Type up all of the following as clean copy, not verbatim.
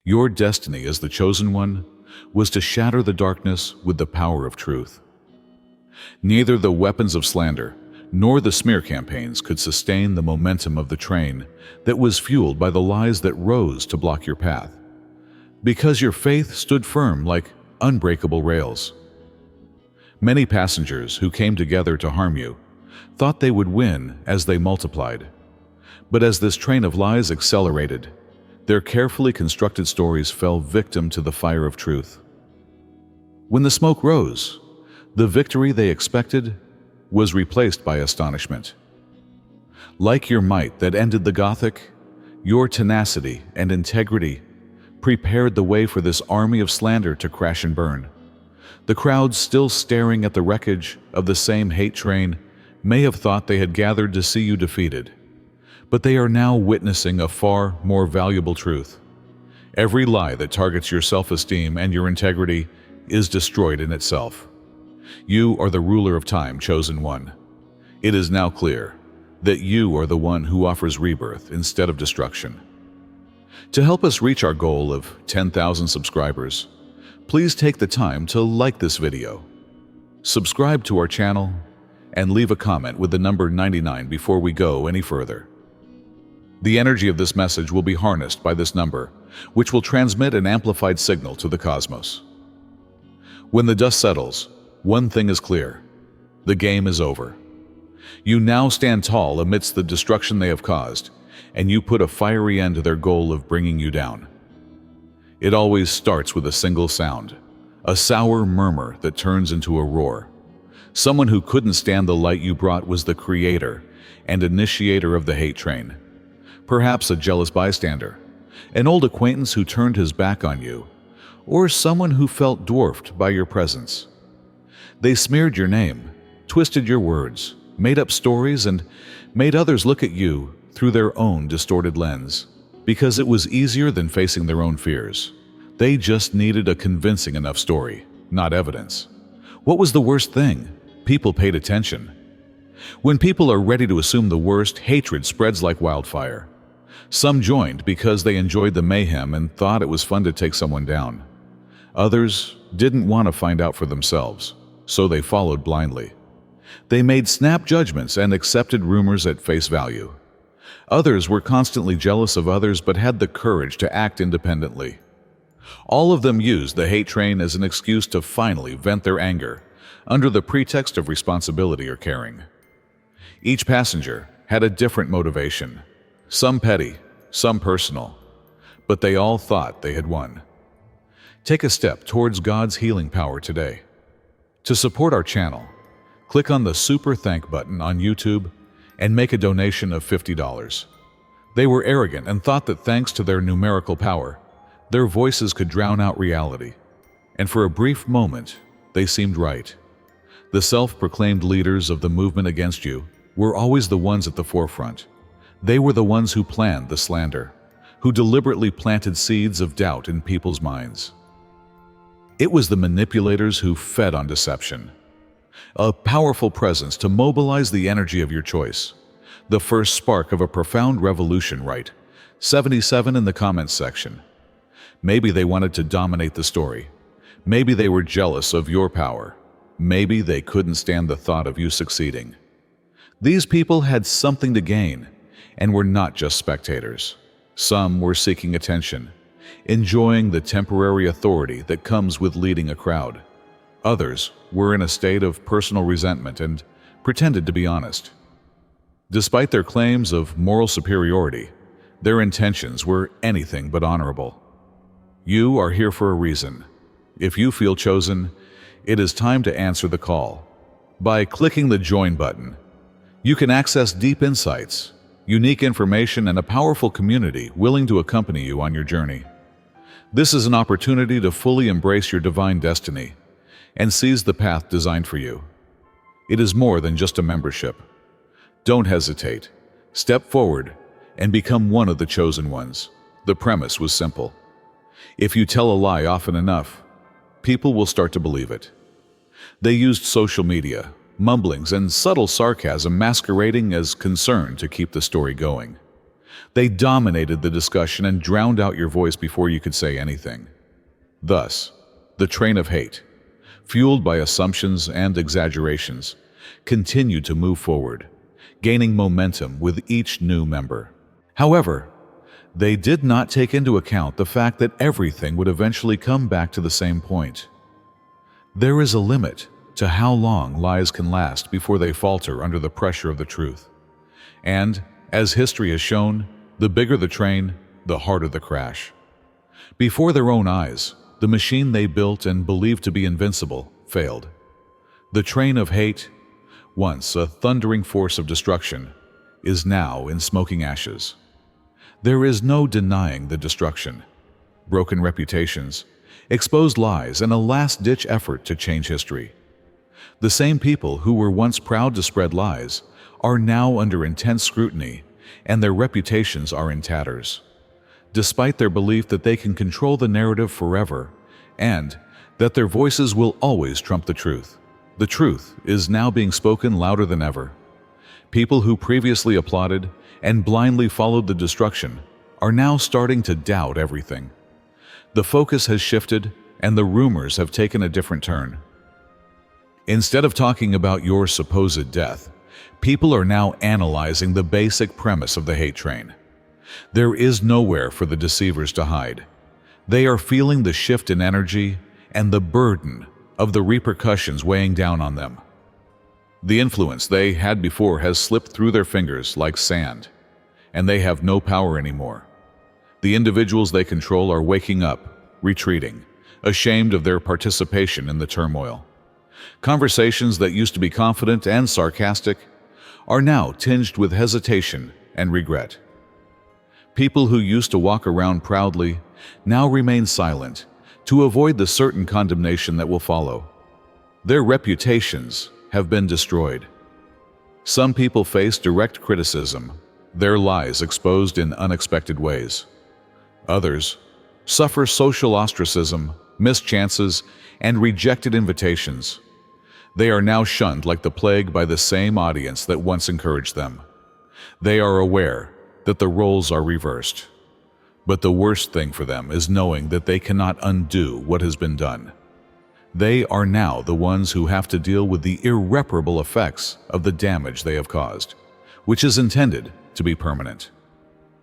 Your destiny as the chosen one was to shatter the darkness with the power of truth. Neither the weapons of slander nor the smear campaigns could sustain the momentum of the train that was fueled by the lies that rose to block your path, because your faith stood firm like unbreakable rails. Many passengers who came together to harm you thought they would win as they multiplied. But as this train of lies accelerated, their carefully constructed stories fell victim to the fire of truth. When the smoke rose, the victory they expected was replaced by astonishment. Like your might that ended the Gothic, your tenacity and integrity prepared the way for this army of slander to crash and burn. The crowds still staring at the wreckage of the same hate train may have thought they had gathered to see you defeated, but they are now witnessing a far more valuable truth. Every lie that targets your self-esteem and your integrity is destroyed in itself. You are the ruler of time, chosen one. It is now clear that you are the one who offers rebirth instead of destruction. To help us reach our goal of 10,000 subscribers, please take the time to like this video, subscribe to our channel, and leave a comment with the number 99 before we go any further. The energy of this message will be harnessed by this number, which will transmit an amplified signal to the cosmos. When the dust settles, one thing is clear: the game is over. You now stand tall amidst the destruction they have caused, and you put a fiery end to their goal of bringing you down. It always starts with a single sound, a sour murmur that turns into a roar. Someone who couldn't stand the light you brought was the creator and initiator of the hate train. Perhaps a jealous bystander, an old acquaintance who turned his back on you, or someone who felt dwarfed by your presence. They smeared your name, twisted your words, made up stories, and made others look at you through their own distorted lens. Because it was easier than facing their own fears. They just needed a convincing enough story, not evidence. What was the worst thing? People paid attention. When people are ready to assume the worst, hatred spreads like wildfire. Some joined because they enjoyed the mayhem and thought it was fun to take someone down. Others didn't want to find out for themselves, so they followed blindly. They made snap judgments and accepted rumors at face value. Others were constantly jealous of others but had the courage to act independently. All of them used the hate train as an excuse to finally vent their anger under the pretext of responsibility or caring. Each passenger had a different motivation, some petty, some personal, but they all thought they had won. Take a step towards God's healing power today. To support our channel, click on the Super Thank button on YouTube and make a donation of $50. They were arrogant and thought that thanks to their numerical power, their voices could drown out reality. And for a brief moment, they seemed right. The self-proclaimed leaders of the movement against you were always the ones at the forefront. They were the ones who planned the slander, who deliberately planted seeds of doubt in people's minds. It was the manipulators who fed on deception. A powerful presence to mobilize the energy of your choice. The first spark of a profound revolution, right? 77 in the comments section. Maybe they wanted to dominate the story. Maybe they were jealous of your power. Maybe they couldn't stand the thought of you succeeding. These people had something to gain and were not just spectators. Some were seeking attention, enjoying the temporary authority that comes with leading a crowd. Others were in a state of personal resentment and pretended to be honest. Despite their claims of moral superiority, their intentions were anything but honorable. You are here for a reason. If you feel chosen, it is time to answer the call. By clicking the Join button, you can access deep insights, unique information, and a powerful community willing to accompany you on your journey. This is an opportunity to fully embrace your divine destiny and seize the path designed for you. It is more than just a membership. Don't hesitate. Step forward and become one of the chosen ones. The premise was simple. If you tell a lie often enough, people will start to believe it. They used social media, mumblings, and subtle sarcasm masquerading as concern to keep the story going. They dominated the discussion and drowned out your voice before you could say anything. Thus, the train of hate, fueled by assumptions and exaggerations, continued to move forward, gaining momentum with each new member. However, they did not take into account the fact that everything would eventually come back to the same point. There is a limit to how long lies can last before they falter under the pressure of the truth. And, as history has shown, the bigger the train, the harder the crash. Before their own eyes, the machine they built and believed to be invincible failed. The train of hate, once a thundering force of destruction, is now in smoking ashes. There is no denying the destruction. Broken reputations, exposed lies, and a last-ditch effort to change history. The same people who were once proud to spread lies are now under intense scrutiny, and their reputations are in tatters. Despite their belief that they can control the narrative forever, and that their voices will always trump the truth is now being spoken louder than ever. People who previously applauded and blindly followed the destruction are now starting to doubt everything. The focus has shifted, and the rumors have taken a different turn. Instead of talking about your supposed death, people are now analyzing the basic premise of the hate train. There is nowhere for the deceivers to hide. They are feeling the shift in energy and the burden of the repercussions weighing down on them. The influence they had before has slipped through their fingers like sand, and they have no power anymore. The individuals they control are waking up, retreating, ashamed of their participation in the turmoil. Conversations that used to be confident and sarcastic are now tinged with hesitation and regret. People who used to walk around proudly now remain silent to avoid the certain condemnation that will follow. Their reputations have been destroyed. Some people face direct criticism, their lies exposed in unexpected ways. Others suffer social ostracism, missed chances, and rejected invitations. They are now shunned like the plague by the same audience that once encouraged them. They are aware that the roles are reversed. But the worst thing for them is knowing that they cannot undo what has been done. They are now the ones who have to deal with the irreparable effects of the damage they have caused, which is intended to be permanent.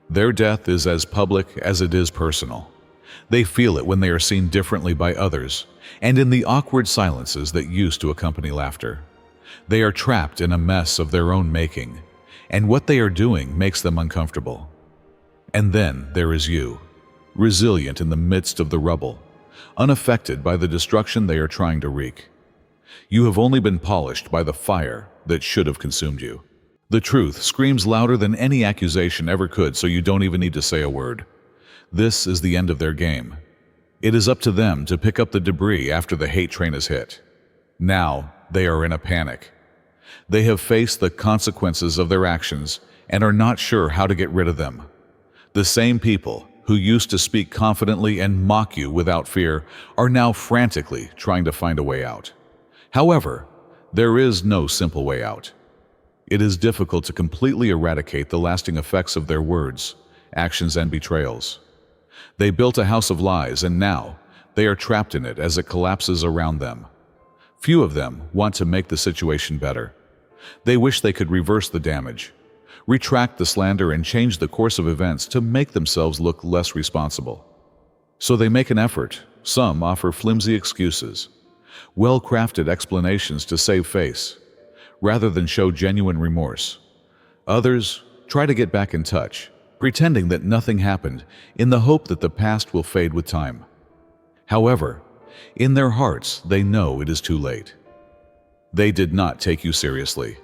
Their death is as public as it is personal. They feel it when they are seen differently by others, and in the awkward silences that used to accompany laughter. They are trapped in a mess of their own making, and what they are doing makes them uncomfortable. And then there is you, resilient in the midst of the rubble, unaffected by the destruction they are trying to wreak. You have only been polished by the fire that should have consumed you. The truth screams louder than any accusation ever could, so you don't even need to say a word. This is the end of their game. It is up to them to pick up the debris after the hate train is hit. Now they are in a panic. They have faced the consequences of their actions and are not sure how to get rid of them. The same people who used to speak confidently and mock you without fear are now frantically trying to find a way out. However, there is no simple way out. It is difficult to completely eradicate the lasting effects of their words, actions, and betrayals. They built a house of lies, and now they are trapped in it as it collapses around them. Few of them want to make the situation better. They wish they could reverse the damage, retract the slander, and change the course of events to make themselves look less responsible. So they make an effort. Some offer flimsy excuses, well-crafted explanations to save face, rather than show genuine remorse. Others try to get back in touch, pretending that nothing happened in the hope that the past will fade with time. However, in their hearts, they know it is too late. They did not take you seriously.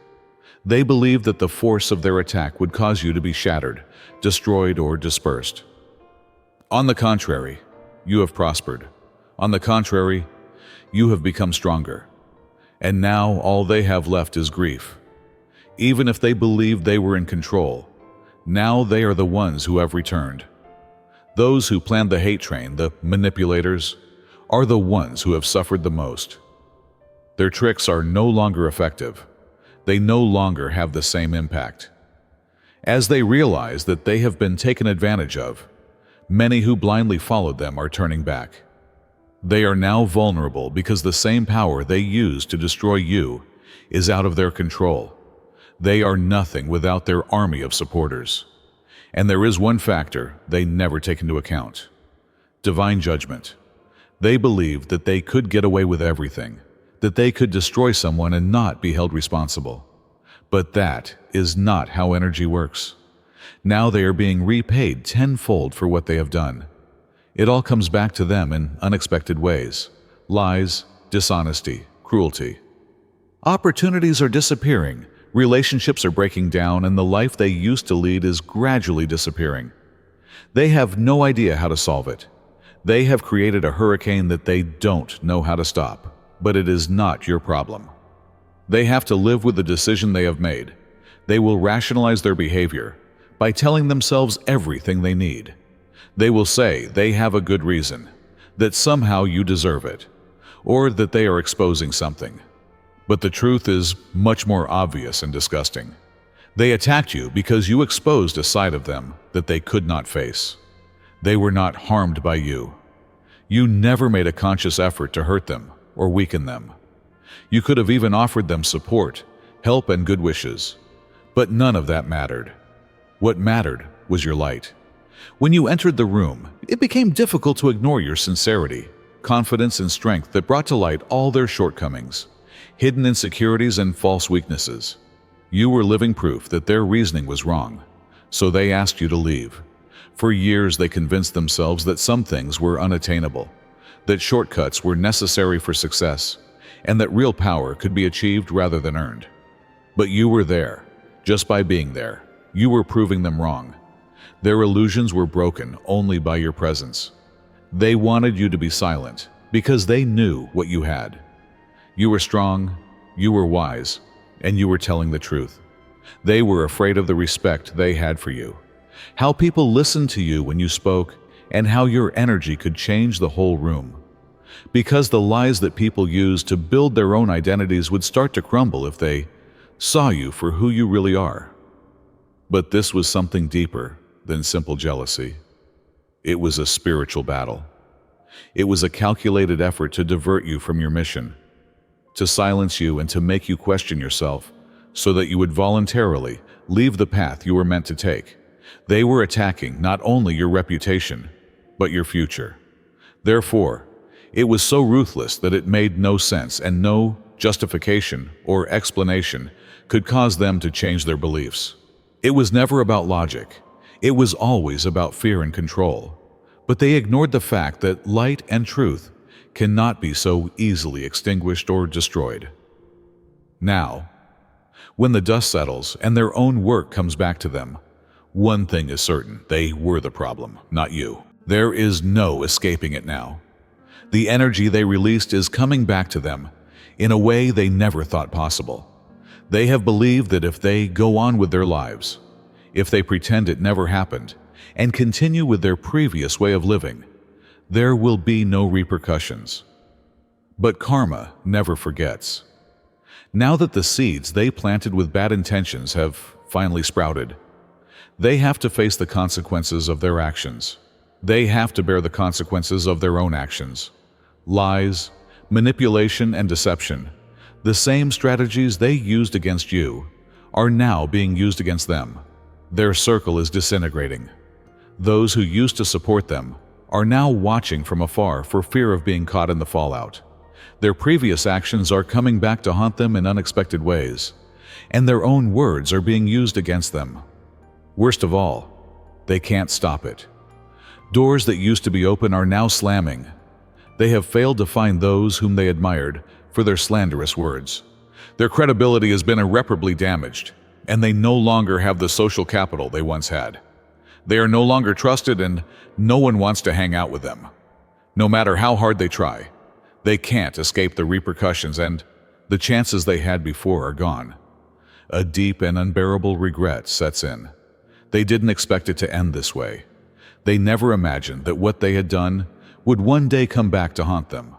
They believed that the force of their attack would cause you to be shattered, destroyed, or dispersed. On the contrary, you have prospered. On the contrary, you have become stronger. And now all they have left is grief. Even if they believed they were in control, now they are the ones who have returned. Those who planned the hate train, the manipulators, are the ones who have suffered the most. Their tricks are no longer effective. They no longer have the same impact. As they realize that they have been taken advantage of, many who blindly followed them are turning back. They are now vulnerable because the same power they used to destroy you is out of their control. They are nothing without their army of supporters. And there is one factor they never take into account: divine judgment. They believed that they could get away with everything, that they could destroy someone and not be held responsible. But that is not how energy works. Now they are being repaid tenfold for what they have done. It all comes back to them in unexpected ways: lies, dishonesty, cruelty. Opportunities are disappearing, relationships are breaking down, and the life they used to lead is gradually disappearing. They have no idea how to solve it. They have created a hurricane that they don't know how to stop, but it is not your problem. They have to live with the decision they have made. They will rationalize their behavior by telling themselves everything they need. They will say they have a good reason, that somehow you deserve it, or that they are exposing something. But the truth is much more obvious and disgusting. They attacked you because you exposed a side of them that they could not face. They were not harmed by you. You never made a conscious effort to hurt them or weaken them. You could have even offered them support, help, and good wishes. But none of that mattered. What mattered was your light. When you entered the room, it became difficult to ignore your sincerity, confidence, and strength that brought to light all their shortcomings, hidden insecurities, and false weaknesses. You were living proof that their reasoning was wrong, so they asked you to leave. For years they convinced themselves that some things were unattainable, that shortcuts were necessary for success, and that real power could be achieved rather than earned. But you were there. Just by being there, you were proving them wrong. Their illusions were broken only by your presence. They wanted you to be silent because they knew what you had. You were strong, you were wise, and you were telling the truth. They were afraid of the respect they had for you, how people listened to you when you spoke, and how your energy could change the whole room. Because the lies that people used to build their own identities would start to crumble if they saw you for who you really are. But this was something deeper than simple jealousy. It was a spiritual battle. It was a calculated effort to divert you from your mission, to silence you and to make you question yourself, so that you would voluntarily leave the path you were meant to take. They were attacking not only your reputation, but your future. Therefore, it was so ruthless that it made no sense, and no justification or explanation could cause them to change their beliefs. It was never about logic. It was always about fear and control. But they ignored the fact that light and truth cannot be so easily extinguished or destroyed. Now, when the dust settles and their own work comes back to them, one thing is certain: they were the problem, not you. There is no escaping it now. The energy they released is coming back to them in a way they never thought possible. They have believed that if they go on with their lives, if they pretend it never happened, and continue with their previous way of living, there will be no repercussions. But karma never forgets. Now that the seeds they planted with bad intentions have finally sprouted, they have to face the consequences of their actions. They have to bear the consequences of their own actions. Lies, manipulation, and deception, the same strategies they used against you, are now being used against them. Their circle is disintegrating. Those who used to support them are now watching from afar for fear of being caught in the fallout. Their previous actions are coming back to haunt them in unexpected ways, and their own words are being used against them. Worst of all, they can't stop it. Doors that used to be open are now slamming. They have failed to find those whom they admired for their slanderous words. Their credibility has been irreparably damaged, and they no longer have the social capital they once had. They are no longer trusted, and no one wants to hang out with them. No matter how hard they try, they can't escape the repercussions, and the chances they had before are gone. A deep and unbearable regret sets in. They didn't expect it to end this way. They never imagined that what they had done would one day come back to haunt them.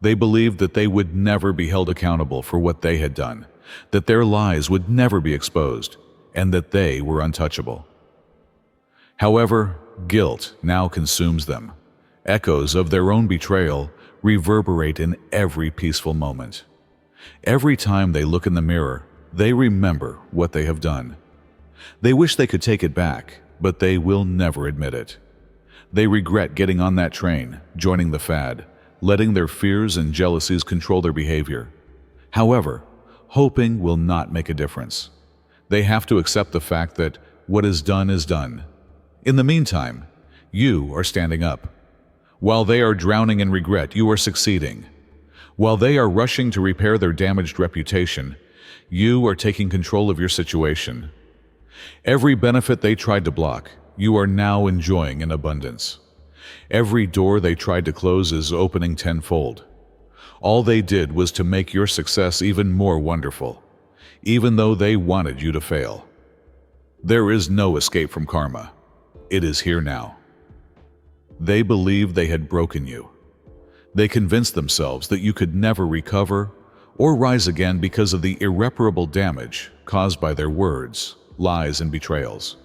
They believed that they would never be held accountable for what they had done, that their lies would never be exposed, and that they were untouchable. However, guilt now consumes them. Echoes of their own betrayal reverberate in every peaceful moment. Every time they look in the mirror, they remember what they have done. They wish they could take it back, but they will never admit it. They regret getting on that train, joining the fad, letting their fears and jealousies control their behavior. However, hoping will not make a difference. They have to accept the fact that what is done is done. In the meantime, you are standing up. While they are drowning in regret, you are succeeding. While they are rushing to repair their damaged reputation, you are taking control of your situation. Every benefit they tried to block, you are now enjoying in abundance. Every door they tried to close is opening tenfold. All they did was to make your success even more wonderful, even though they wanted you to fail. There is no escape from karma. It is here now. They believed they had broken you. They convinced themselves that you could never recover or rise again because of the irreparable damage caused by their words, lies, and betrayals.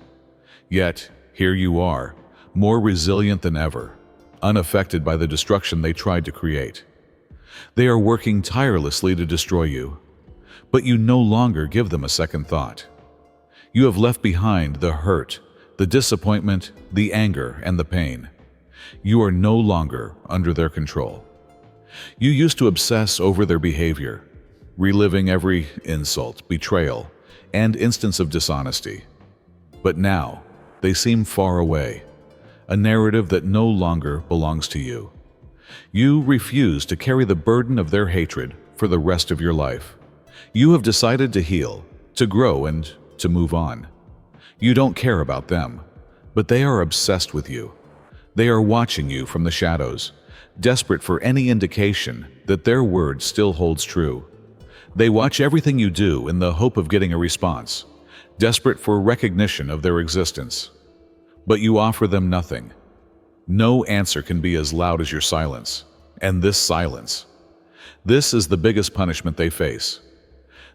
Yet, here you are, more resilient than ever, unaffected by the destruction they tried to create. They are working tirelessly to destroy you, but you no longer give them a second thought. You have left behind the hurt, the disappointment, the anger, and the pain. You are no longer under their control. You used to obsess over their behavior, reliving every insult, betrayal, and instance of dishonesty. But now, they seem far away, a narrative that no longer belongs to you. You refuse to carry the burden of their hatred for the rest of your life. You have decided to heal, to grow, and to move on. You don't care about them, but they are obsessed with you. They are watching you from the shadows, desperate for any indication that their word still holds true. They watch everything you do in the hope of getting a response, desperate for recognition of their existence. But you offer them nothing. No answer can be as loud as your silence, and this silence. This is the biggest punishment they face.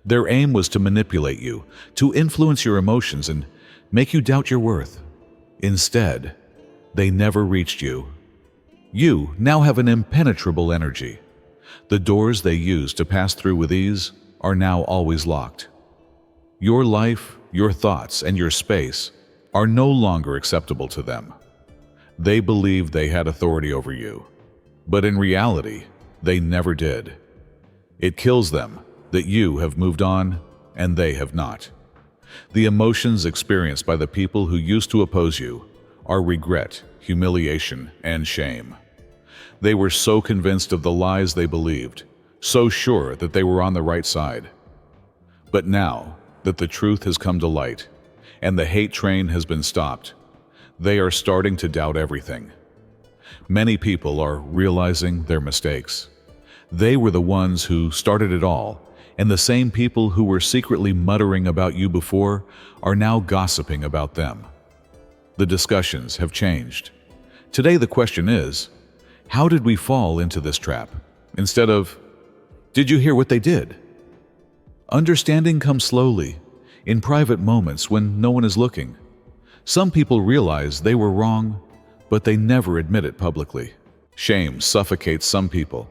Their aim was to manipulate you, to influence your emotions and make you doubt your worth. Instead, they never reached you. You now have an impenetrable energy. The doors they used to pass through with ease are now always locked. Your life, your thoughts, and your space are no longer acceptable to them. They believed they had authority over you, but in reality, they never did. It kills them that you have moved on and they have not. The emotions experienced by the people who used to oppose you are regret, humiliation, and shame. They were so convinced of the lies they believed, so sure that they were on the right side. But now that the truth has come to light and the hate train has been stopped, they are starting to doubt everything. Many people are realizing their mistakes. They were the ones who started it all, and the same people who were secretly muttering about you before are now gossiping about them. The discussions have changed. Today the question is, how did we fall into this trap? Instead of, did you hear what they did? Understanding comes slowly, in private moments when no one is looking. Some people realize they were wrong, but they never admit it publicly. Shame suffocates some people.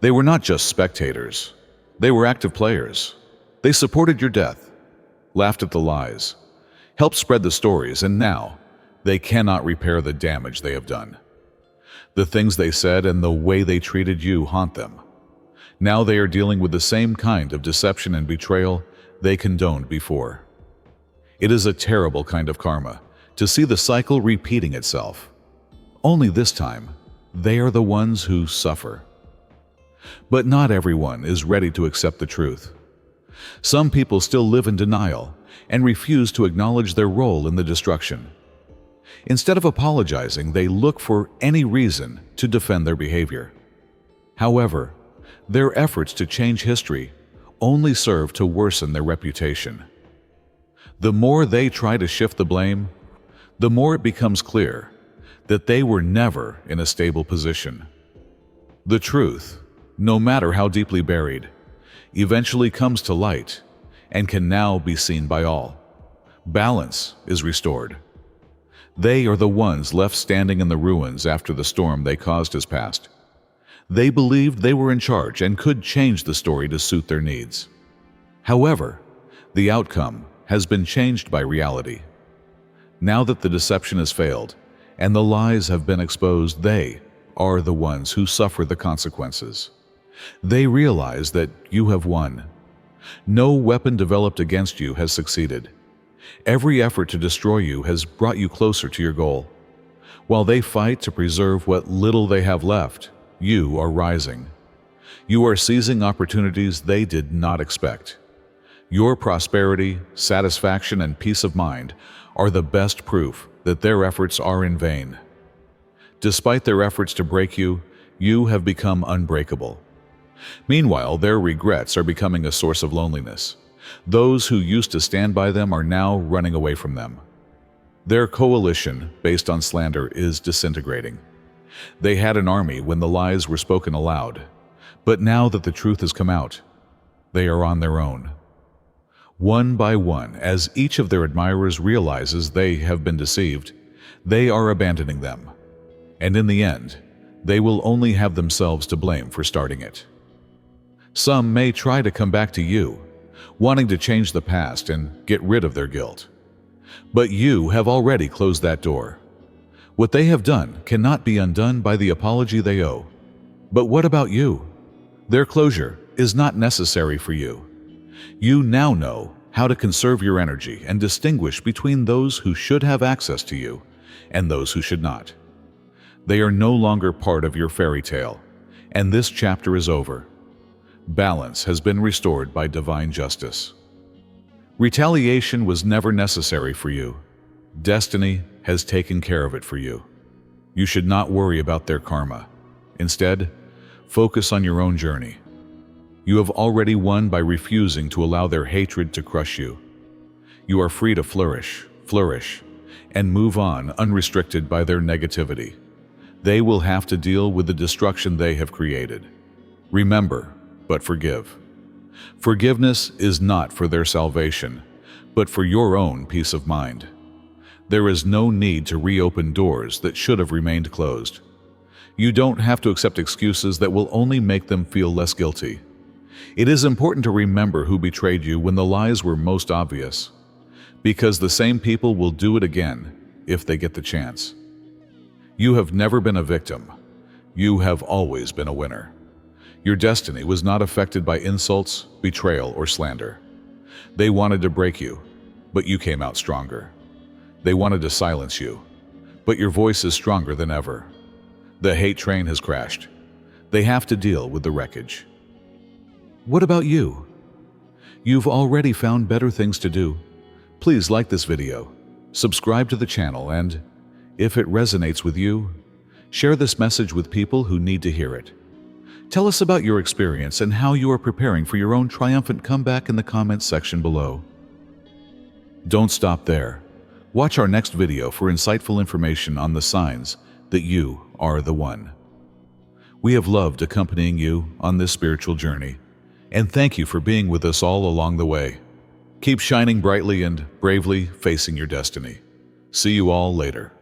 They were not just spectators. They were active players. They supported your death, laughed at the lies, helped spread the stories, and now they cannot repair the damage they have done. The things they said and the way they treated you haunt them. Now they are dealing with the same kind of deception and betrayal they condoned before. It is a terrible kind of karma, to see the cycle repeating itself. Only this time, they are the ones who suffer. But not everyone is ready to accept the truth. Some people still live in denial and refuse to acknowledge their role in the destruction. Instead of apologizing, they look for any reason to defend their behavior. However, their efforts to change history only serve to worsen their reputation. The more they try to shift the blame, the more it becomes clear that they were never in a stable position. The truth, no matter how deeply buried, eventually comes to light and can now be seen by all. Balance is restored. They are the ones left standing in the ruins after the storm they caused has passed. They believed they were in charge and could change the story to suit their needs. However, the outcome has been changed by reality. Now that the deception has failed and the lies have been exposed, they are the ones who suffer the consequences. They realize that you have won. No weapon developed against you has succeeded. Every effort to destroy you has brought you closer to your goal. While they fight to preserve what little they have left, you are rising. You are seizing opportunities they did not expect. Your prosperity, satisfaction, and peace of mind are the best proof that their efforts are in vain. Despite their efforts to break you, you have become unbreakable. Meanwhile, their regrets are becoming a source of loneliness. Those who used to stand by them are now running away from them. Their coalition, based on slander, is disintegrating. They had an army when the lies were spoken aloud, but now that the truth has come out, they are on their own. One by one, as each of their admirers realizes they have been deceived, they are abandoning them. And in the end, they will only have themselves to blame for starting it. Some may try to come back to you, wanting to change the past and get rid of their guilt. But you have already closed that door. What they have done cannot be undone by the apology they owe. But what about you? Their closure is not necessary for you. You now know how to conserve your energy and distinguish between those who should have access to you and those who should not. They are no longer part of your fairy tale, and this chapter is over. Balance has been restored by divine justice. Retaliation was never necessary for you. Destiny has taken care of it for you. You should not worry about their karma. Instead, focus on your own journey. You have already won by refusing to allow their hatred to crush you. You are free to flourish, and move on unrestricted by their negativity. They will have to deal with the destruction they have created. Remember, but forgive. Forgiveness is not for their salvation, but for your own peace of mind. There is no need to reopen doors that should have remained closed. You don't have to accept excuses that will only make them feel less guilty. It is important to remember who betrayed you when the lies were most obvious, because the same people will do it again if they get the chance. You have never been a victim. You have always been a winner. Your destiny was not affected by insults, betrayal, or slander. They wanted to break you, but you came out stronger. They wanted to silence you, but your voice is stronger than ever. The hate train has crashed. They have to deal with the wreckage. What about you? You've already found better things to do. Please like this video, subscribe to the channel, and if it resonates with you, share this message with people who need to hear it. Tell us about your experience and how you are preparing for your own triumphant comeback in the comments section below. Don't stop there. Watch our next video for insightful information on the signs that you are the one. We have loved accompanying you on this spiritual journey, and thank you for being with us all along the way. Keep shining brightly and bravely facing your destiny. See you all later.